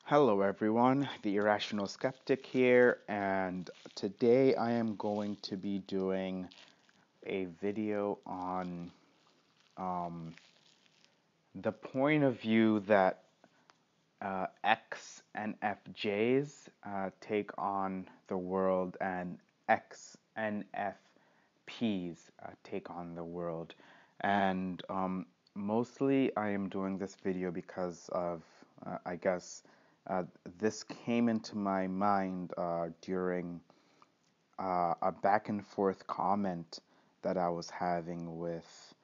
Hello, everyone. The Irrational Skeptic here, and today I am going to be doing a video on um, the point of view that XNFJs take on the world and XNFPs take on the world. And mostly I am doing this video because of, I guess, this came into my mind during a back and forth comment that I was having with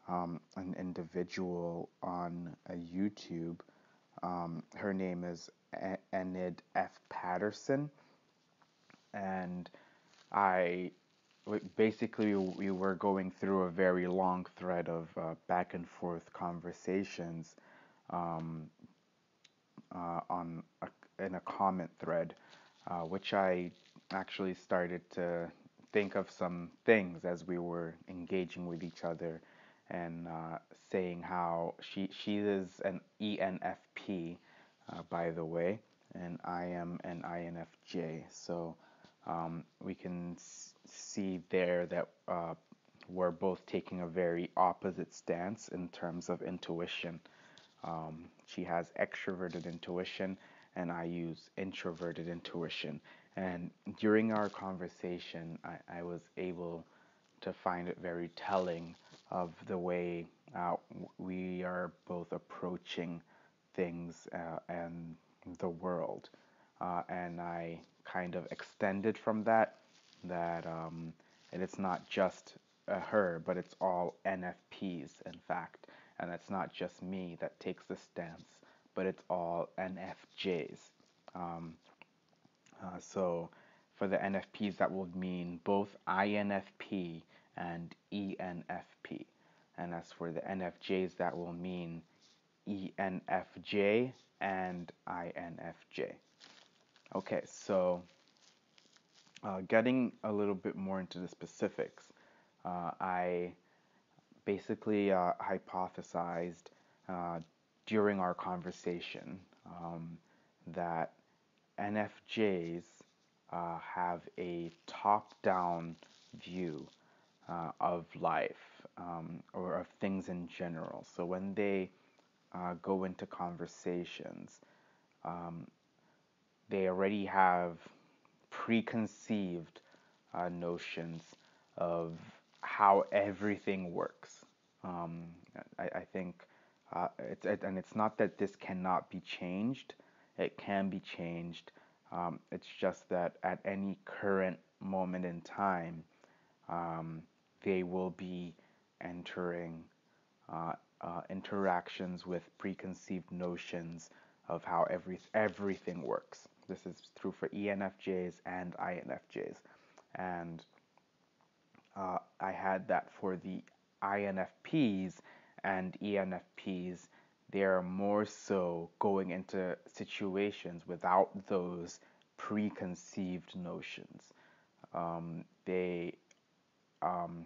an individual on a YouTube. Her name is Enid F. Patterson, and I basically we were going through a very long thread of back and forth conversations um, in a comment thread, which I actually started to think of some things as we were engaging with each other and saying how she is an ENFP, by the way, and I am an INFJ. So we can see there that we're both taking a very opposite stance in terms of intuition. She has extroverted intuition, and I use introverted intuition. And during our conversation, I was able to find it very telling of the way we are both approaching things and the world. And I kind of extended from that and it's not just her, but it's all NFPs, in fact. And it's not just me that takes the stance, but it's all NFJs. Um, so for the NFPs, that would mean both INFP and ENFP. And as for the NFJs, that will mean ENFJ and INFJ. Okay, so getting a little bit more into the specifics, I basically hypothesized uh, during our conversation that NFJs have a top down view of life or of things in general. So when they go into conversations, um, they already have preconceived notions of how everything works. Um, I think and it's not that this cannot be changed. It can be changed. It's just that at any current moment in time, um, they will be entering interactions with preconceived notions of how everything works. This is true for ENFJs and INFJs. And I had that for the INFPs and ENFPs. They're more so going into situations without those preconceived notions. They um,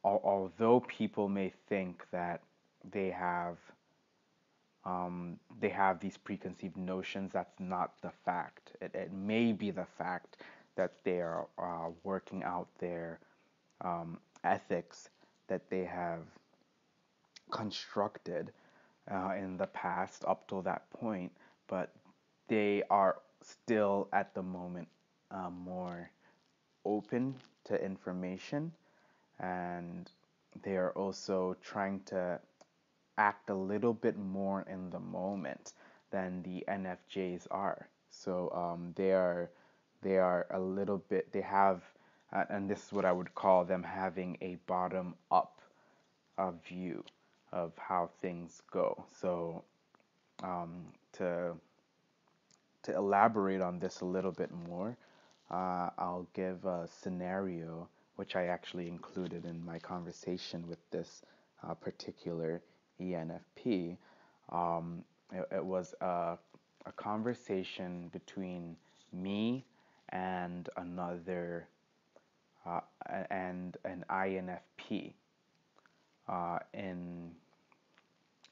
although people may think that they have they have these preconceived notions, that's not the fact. It may be the fact that they are working out their ethics that they have constructed in the past up till that point, but they are still at the moment more open to information, and they are also trying to act a little bit more in the moment than the NFJs are. So they are a little bit they have, and this is what I would call them having a bottom up view of how things go. So um, to to elaborate on this a little bit more, I'll give a scenario which I actually included in my conversation with this particular ENFP. It was a conversation between me and another uh, and an INFP. In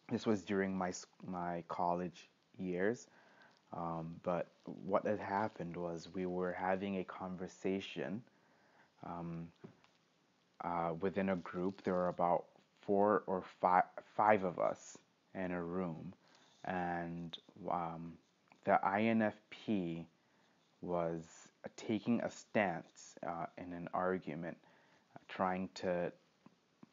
This was during my college years, But what had happened was we were having a conversation within a group. There were about five of us in a room, and the INFP was taking a stance in an argument, trying to.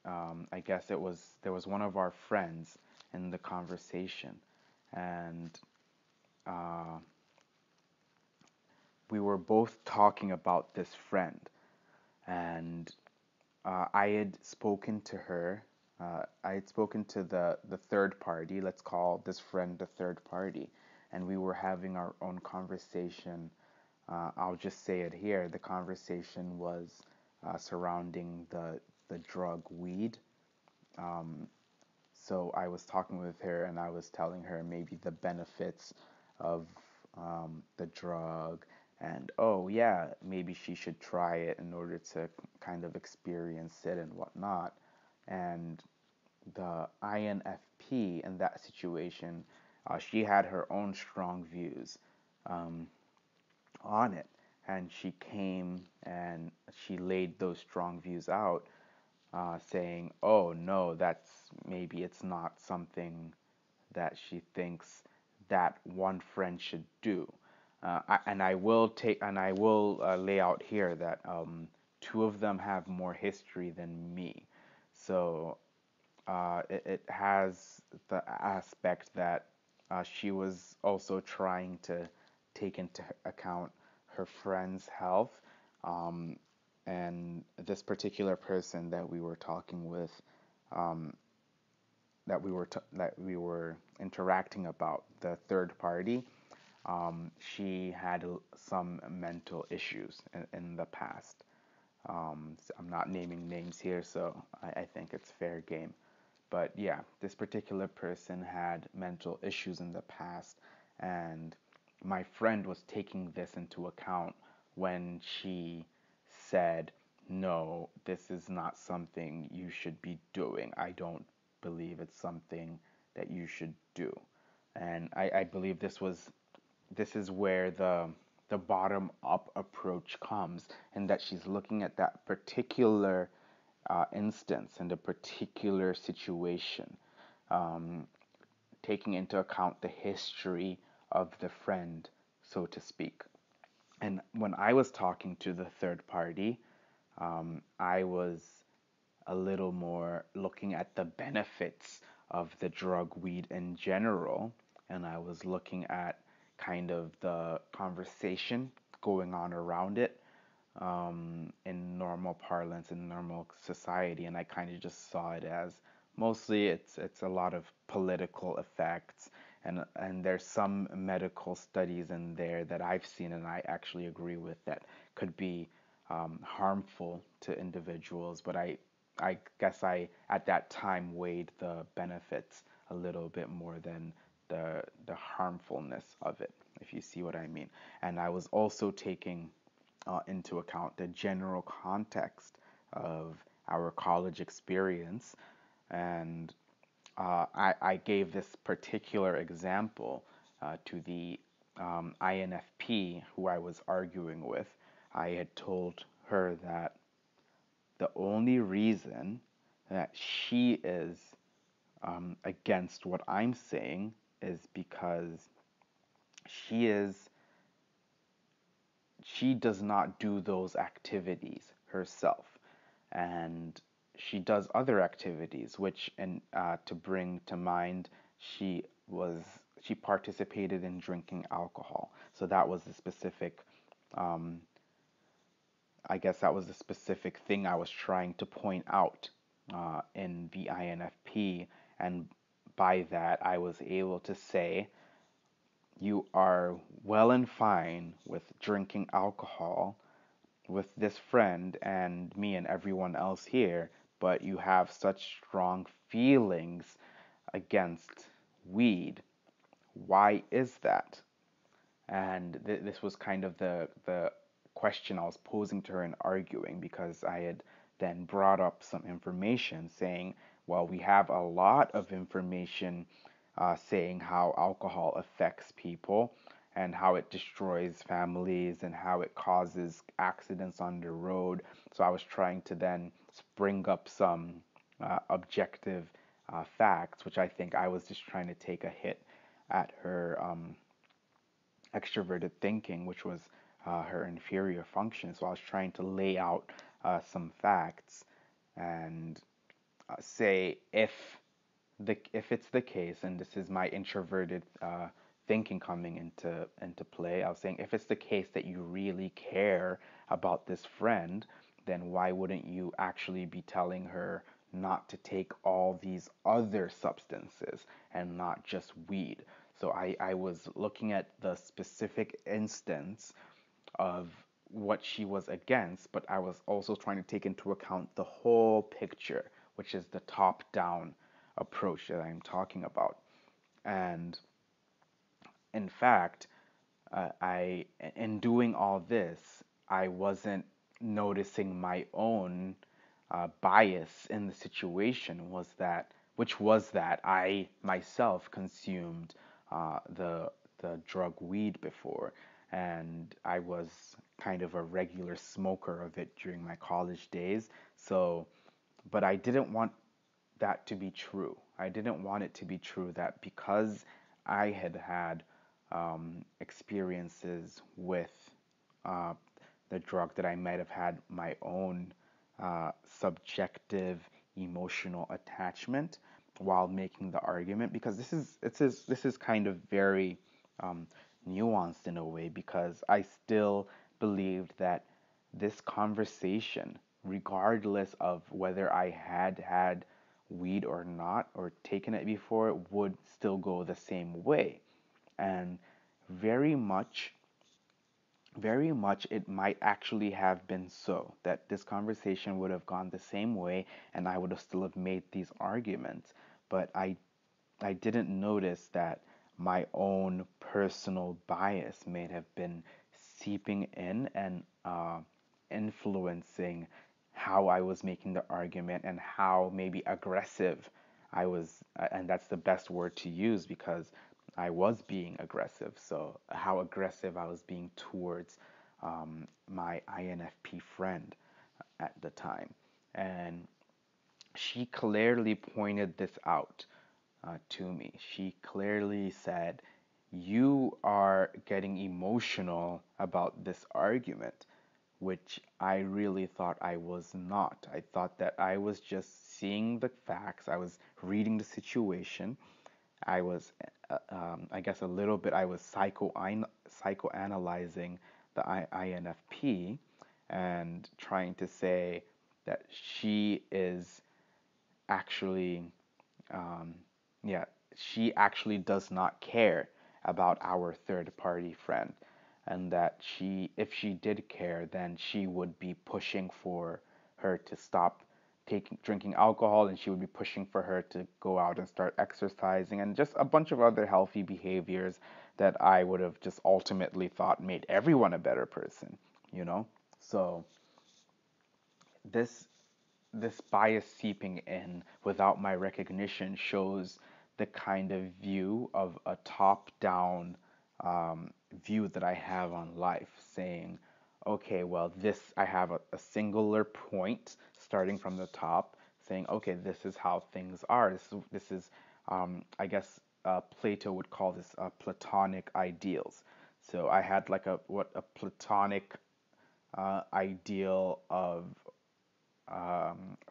I guess there was one of our friends in the conversation, and uh, we were both talking about this friend, and I had spoken to her. I had spoken to the third party. Let's call this friend the third party, and we were having our own conversation. I'll just say it here. The conversation was surrounding the drug weed. Um, so I was talking with her, and I was telling her maybe the benefits of the drug, and oh yeah, maybe she should try it in order to kind of experience it and whatnot. And the INFP in that situation, she had her own strong views um, on it, and she came and she laid those strong views out, saying, "Oh no, that's maybe it's not something that she thinks that one friend should do." And I will lay out here that two of them have more history than me, so it has the aspect that she was also trying to take into account her friend's health. Um, and this particular person that we were talking with, um, that we were interacting about, the third party, she had some mental issues in the past. So I'm not naming names here, so I think it's fair game. But yeah, this particular person had mental issues in the past, and my friend was taking this into account when she said, "No, this is not something you should be doing. I don't believe it's something that you should do." And I believe this is where the bottom up approach comes, and that she's looking at that particular instance and a particular situation, um, taking into account the history of the friend, so to speak. And when I was talking to the third party, I was a little more looking at the benefits of the drug weed in general, and I was looking at kind of the conversation going on around it, in normal parlance, in normal society, and I kind of just saw it as mostly it's a lot of political effects, and there's some medical studies in there that I've seen and I actually agree with that could be harmful to individuals, but I guess I at that time weighed the benefits a little bit more than the harmfulness of it, if you see what I mean. And I was also taking into account the general context of our college experience. And I gave this particular example to the INFP who I was arguing with. I had told her that the only reason that she is against what I'm saying is because she is she does not do those activities herself, and she does other activities, which, and to bring to mind, she was she participated in drinking alcohol. So that was the specific, um, I guess that was the specific thing I was trying to point out in the INFP, and by that I was able to say, you are well and fine with drinking alcohol with this friend and me and everyone else here, but you have such strong feelings against weed. Why is that? And this was kind of the question I was posing to her and arguing, because I had then brought up some information saying, well, we have a lot of information saying how alcohol affects people, and how it destroys families and how it causes accidents on the road. So I was trying to then spring up some objective facts, which I think I was just trying to take a hit at her extroverted thinking, which was her inferior function. So I was trying to lay out some facts and say if it's the case, and this is my introverted thinking coming into play. I was saying if it's the case that you really care about this friend, then why wouldn't you actually be telling her not to take all these other substances and not just weed? So I was looking at the specific instance of what she was against, but I was also trying to take into account the whole picture, which is the top down approach that I'm talking about. And in fact, in doing all this, I wasn't noticing my own bias in the situation which was that I myself consumed the drug weed before, and I was kind of a regular smoker of it during my college days. So, but I didn't want that to be true. I didn't want it to be true that because I had had experiences with uh, the drug, that I might have had my own subjective emotional attachment while making the argument, because this is kind of very um, nuanced in a way, because I still believed that this conversation, regardless of whether I had weed or not, or taken it before, would still go the same way. And very much, very much it might actually have been so that this conversation would have gone the same way and I would have still have made these arguments. But I didn't notice that my own personal bias may have been seeping in and influencing how I was making the argument and how maybe aggressive I was, and that's the best word to use because I was being aggressive. So, how aggressive I was being towards my INFP friend at the time. And she clearly pointed this out to me. She clearly said, "You are getting emotional about this argument," which I really thought I was not. I thought that I was just seeing the facts, I was reading the situation. I was, I guess, a little bit, I was psychoanalyzing the INFP and trying to say that she is actually, um, yeah, she actually does not care about our third party friend. And that if she did care, then she would be pushing for her to stop drinking alcohol, and she would be pushing for her to go out and start exercising and just a bunch of other healthy behaviors that I would have just ultimately thought made everyone a better person, you know? So this this bias seeping in without my recognition shows the kind of view of a top-down view that I have on life, saying, okay, well, I have a singular point starting from the top, saying, okay, this is how things are. This is I guess Plato would call this Platonic ideals. So I had like what a Platonic ideal of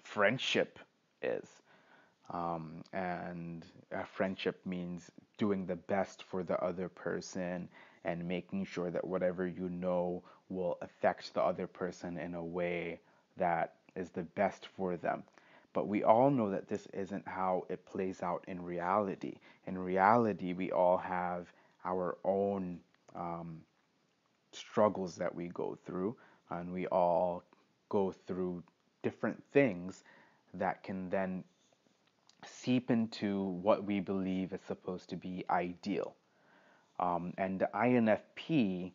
friendship is. And friendship means doing the best for the other person and making sure that whatever you know will affect the other person in a way that is the best for them. But we all know that this isn't how it plays out in reality. In reality, we all have our own struggles that we go through, and we all go through different things that can then seep into what we believe is supposed to be ideal. And the INFP,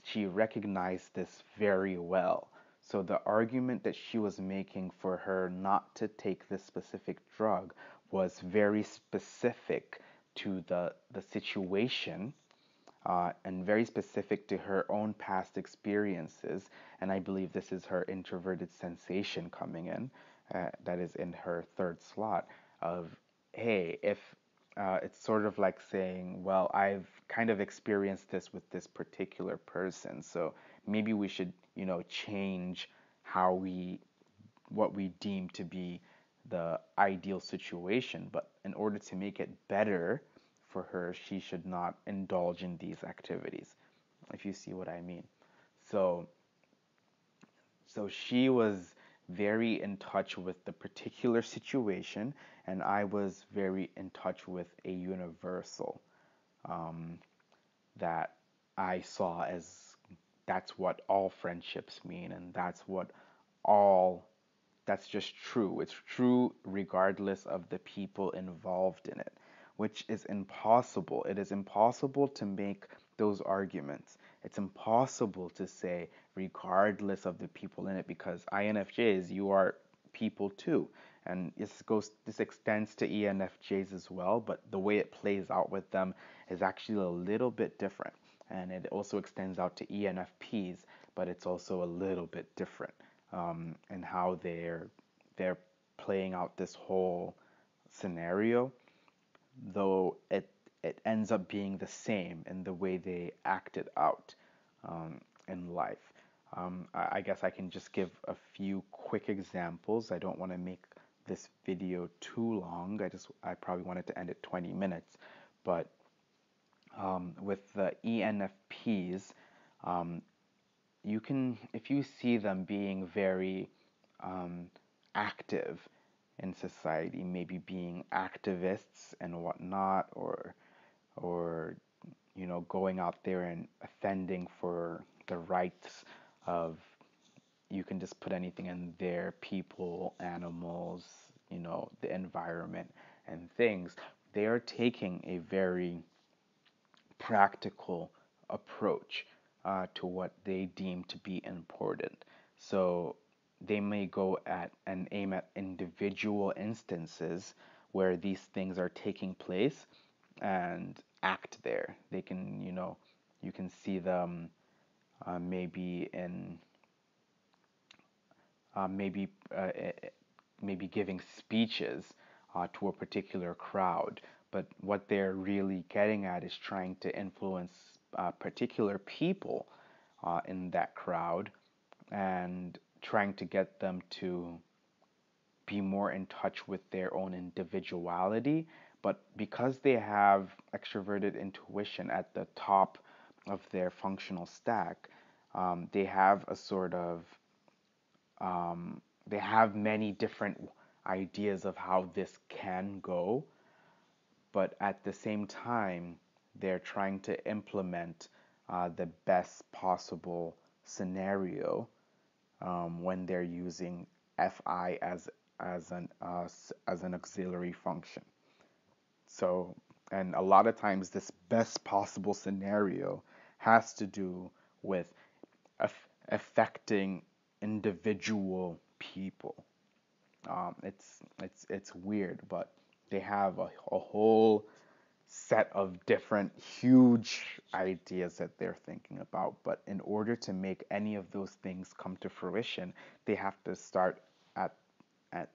she recognized this very well. So the argument that she was making for her not to take this specific drug was very specific to the situation and very specific to her own past experiences. And I believe this is her introverted sensation coming in, that is in her third slot of, hey, if it's sort of like saying, well, I've kind of experienced this with this particular person, so maybe we should, change how what we deem to be the ideal situation. But in order to make it better for her, she should not indulge in these activities, if you see what I mean. So, so she was very in touch with the particular situation, and I was very in touch with a universal um, that I saw as that's what all friendships mean, and all that's just true. It's true regardless of the people involved in it, which is impossible. It is impossible to make those arguments. It's impossible to say regardless of the people in it, because INFJs, you are people too. And this extends to ENFJs as well, but the way it plays out with them is actually a little bit different. And it also extends out to ENFPs, but it's also a little bit different, and how they're playing out this whole scenario, though it ends up being the same in the way they act it out in life. I guess I can just give a few quick examples. I don't want to make this video too long. I probably wanted to end at 20 minutes, but with the ENFPs, um, you can, if you see them being very active in society, maybe being activists and whatnot, or going out there and offending for the rights of, you can just put anything in there, people, animals, the environment and things. They are taking a very practical approach to what they deem to be important. So they may go at and aim at individual instances where these things are taking place and act there. They can, you can see them maybe in uh, maybe uh, eh, maybe giving speeches to a particular crowd. But what they're really getting at is trying to influence particular people in that crowd, and trying to get them to be more in touch with their own individuality. But because they have extroverted intuition at the top of their functional stack, they have a sort of they have many different ideas of how this can go, but at the same time, they're trying to implement the best possible scenario when they're using FI as an auxiliary function. So, and a lot of times, this best possible scenario has to do with affecting individual people. It's weird, but they have a whole set of different huge ideas that they're thinking about. But in order to make any of those things come to fruition, they have to start at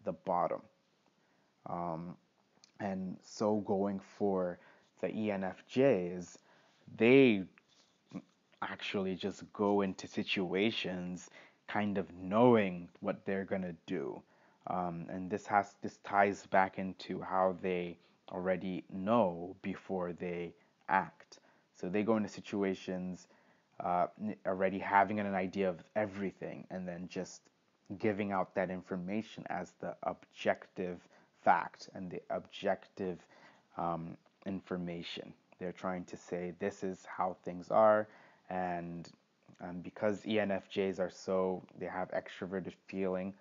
the bottom. And so going for the ENFJs, they actually just go into situations kind of knowing what they're gonna do. And this ties back into how they already know before they act. So they go into situations already having an idea of everything, and then just giving out that information as the objective fact and the objective information. They're trying to say this is how things are, and because ENFJs they have extroverted feeling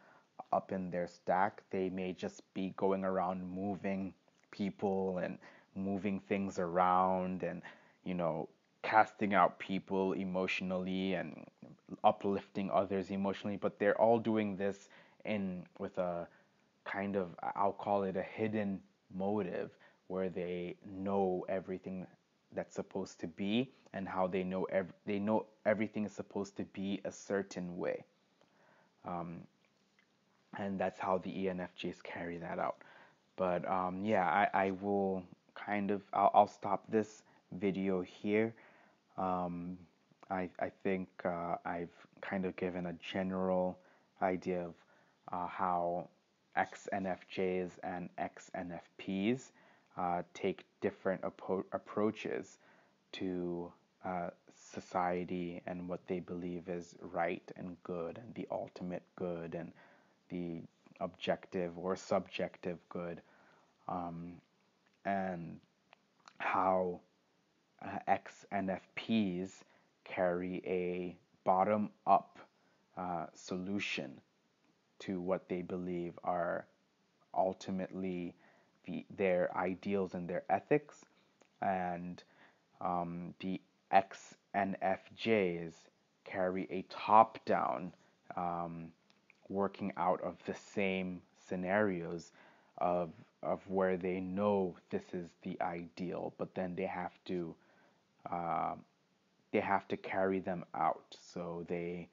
up in their stack, they may just be going around moving people and moving things around, and you know casting out people emotionally and uplifting others emotionally, but they're all doing this in with a kind of, I'll call it a hidden motive, where they know everything that's supposed to be, and how they know everything is supposed to be a certain way. And that's how the ENFJs carry that out. But yeah, I will I'll stop this video here. Um, I think I've kind of given a general idea of how XNFJs and XNFPs take different approaches to society and what they believe is right and good and the ultimate good and the objective or subjective good, and how XNFPs carry a bottom up solution to what they believe are ultimately their ideals and their ethics, and the XNFJs carry a top down working out of the same scenarios of where they know this is the ideal, but then uh, they have to carry them out. So they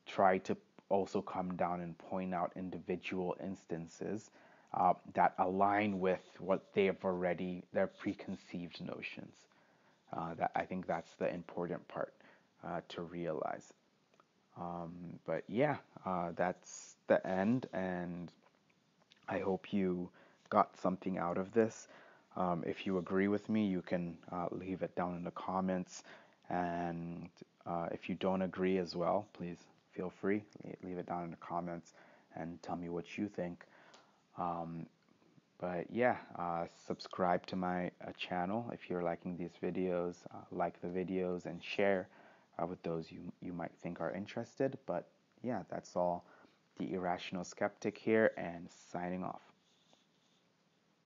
try to also come down and point out individual instances that align with what they have already their preconceived notions. That I think that's the important part to realize. But yeah, that's the end, and I hope you got something out of this. If you agree with me, you can leave it down in the comments, and if you don't agree as well, please feel free, leave it down in the comments and tell me what you think. Um, but yeah, subscribe to my channel if you're liking these videos. Like the videos and share with those you might think are interested. But yeah, that's all. The Irrational Skeptic here, and signing off.